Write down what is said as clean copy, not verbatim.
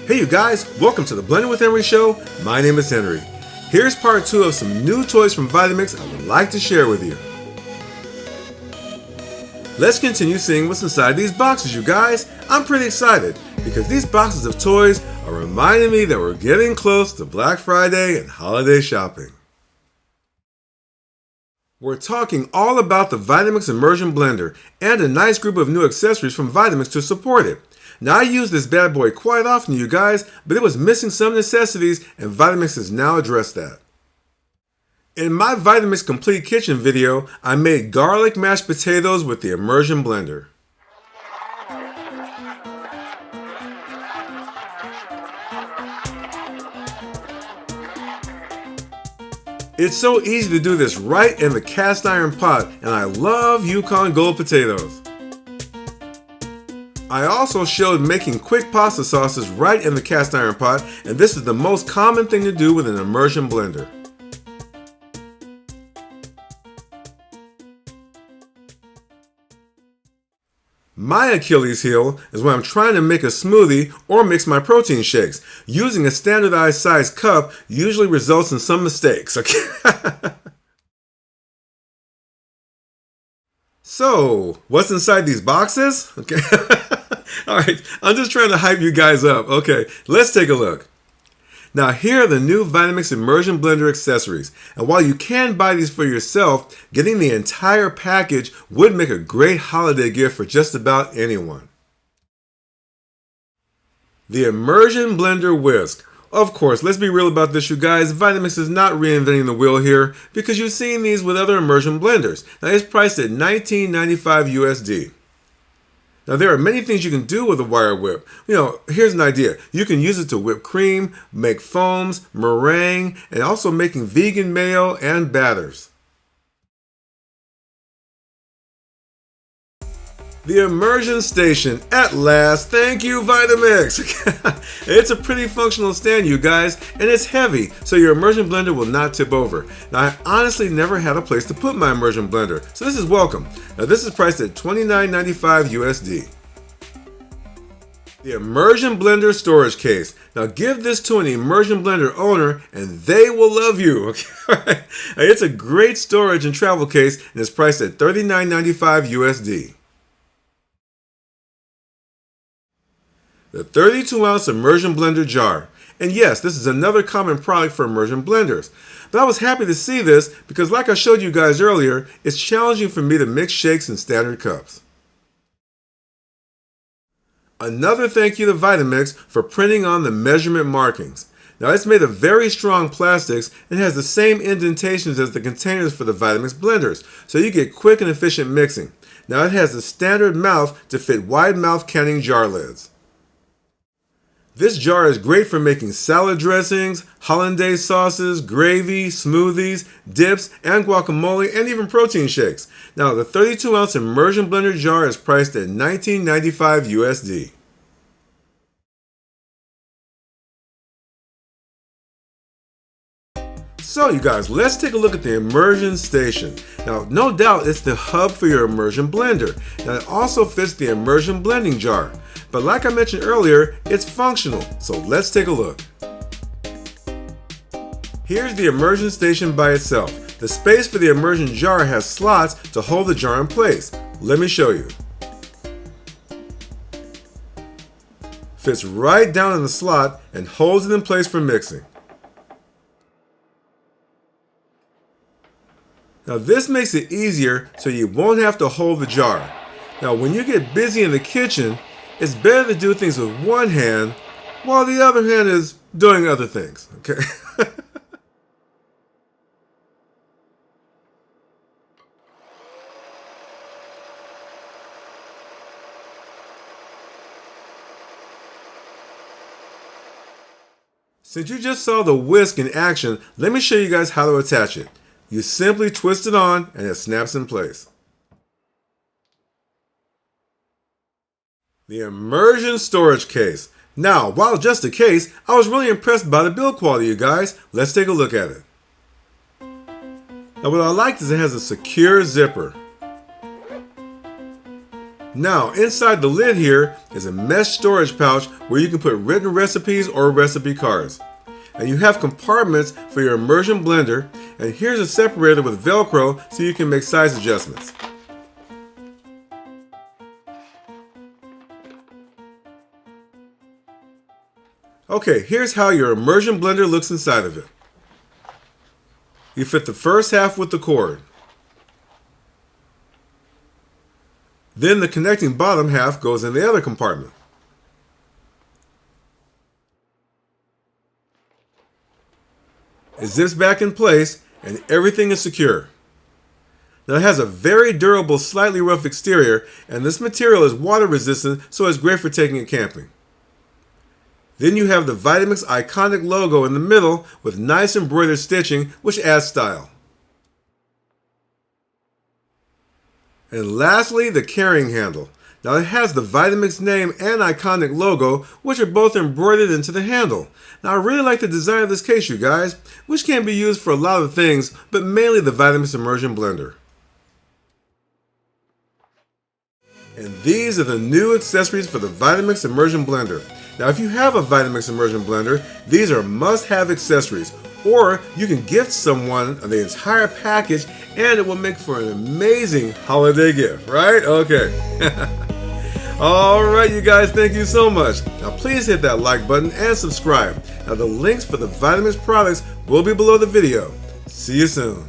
Hey you guys, welcome to the Blending with Henry show. My name is Henry. Here's part 2 of some new toys from Vitamix I would like to share with you. Let's continue seeing what's inside these boxes, you guys. I'm pretty excited because these boxes of toys are reminding me that we're getting close to Black Friday and holiday shopping. We're talking all about the Vitamix Immersion Blender and a nice group of new accessories from Vitamix to support it. Now I use this bad boy quite often, you guys, but it was missing some necessities and Vitamix has now addressed that. In my Vitamix Complete Kitchen video, I made garlic mashed potatoes with the Immersion Blender. It's so easy to do this right in the cast iron pot, and I love Yukon Gold potatoes. I also showed making quick pasta sauces right in the cast iron pot, and this is the most common thing to do with an immersion blender. My Achilles heel is when I'm trying to make a smoothie or mix my protein shakes. Using a standardized size cup usually results in some mistakes, okay? So, what's inside these boxes? Okay. Alright, I'm just trying to hype you guys up. Okay, let's take a look. Now here are the new Vitamix Immersion Blender accessories, and while you can buy these for yourself, getting the entire package would make a great holiday gift for just about anyone. The Immersion Blender Whisk. Of course, let's be real about this, you guys. Vitamix is not reinventing the wheel here because you've seen these with other immersion blenders. Now it's priced at $19.95 USD. Now there are many things you can do with a wire whip. Here's an idea. You can use it to whip cream, make foams, meringue, and also making vegan mayo and batters. The Immersion Station, at last. Thank you, Vitamix. It's a pretty functional stand, you guys, and it's heavy, so your immersion blender will not tip over. Now, I honestly never had a place to put my immersion blender, so this is welcome. Now, this is priced at $29.95 USD. The Immersion Blender Storage Case. Now, give this to an immersion blender owner, and they will love you. Okay? It's a great storage and travel case, and it's priced at $39.95 USD. The 32-ounce Immersion Blender Jar. And yes, this is another common product for immersion blenders. But I was happy to see this because like I showed you guys earlier, it's challenging for me to mix shakes in standard cups. Another thank you to Vitamix for printing on the measurement markings. Now it's made of very strong plastics and has the same indentations as the containers for the Vitamix blenders, so you get quick and efficient mixing. Now it has a standard mouth to fit wide mouth canning jar lids. This jar is great for making salad dressings, hollandaise sauces, gravy, smoothies, dips, and guacamole, and even protein shakes. Now, the 32-ounce Immersion Blender Jar is priced at $19.95 USD. So you guys, let's take a look at the Immersion Station. Now, no doubt it's the hub for your immersion blender. Now, it also fits the Immersion Blending Jar. But like I mentioned earlier, it's functional, so let's take a look. Here's the Immersion Station by itself. The space for the immersion jar has slots to hold the jar in place. Let me show you. Fits right down in the slot and holds it in place for mixing. Now this makes it easier so you won't have to hold the jar. Now when you get busy in the kitchen, it's better to do things with one hand while the other hand is doing other things, okay? Since you just saw the whisk in action, let me show you guys how to attach it. You simply twist it on and it snaps in place. The Immersion Storage Case. Now, while just a case, I was really impressed by the build quality, you guys. Let's take a look at it. Now, what I like is it has a secure zipper. Now, inside the lid here is a mesh storage pouch where you can put written recipes or recipe cards. And you have compartments for your immersion blender, and here's a separator with Velcro so you can make size adjustments. Okay, here's how your immersion blender looks inside of it. You fit the first half with the cord. Then the connecting bottom half goes in the other compartment. It zips back in place and everything is secure. Now it has a very durable, slightly rough exterior, and this material is water resistant, so it's great for taking it camping. Then you have the Vitamix iconic logo in the middle with nice embroidered stitching, which adds style. And lastly, the carrying handle. Now it has the Vitamix name and iconic logo, which are both embroidered into the handle. Now I really like the design of this case, you guys, which can be used for a lot of things, but mainly the Vitamix Immersion Blender. And these are the new accessories for the Vitamix Immersion Blender. Now if you have a Vitamix Immersion Blender, these are must-have accessories. Or you can gift someone the entire package and it will make for an amazing holiday gift, right? Okay. Alright you guys, thank you so much. Now please hit that like button and subscribe. Now the links for the Vitamix products will be below the video. See you soon.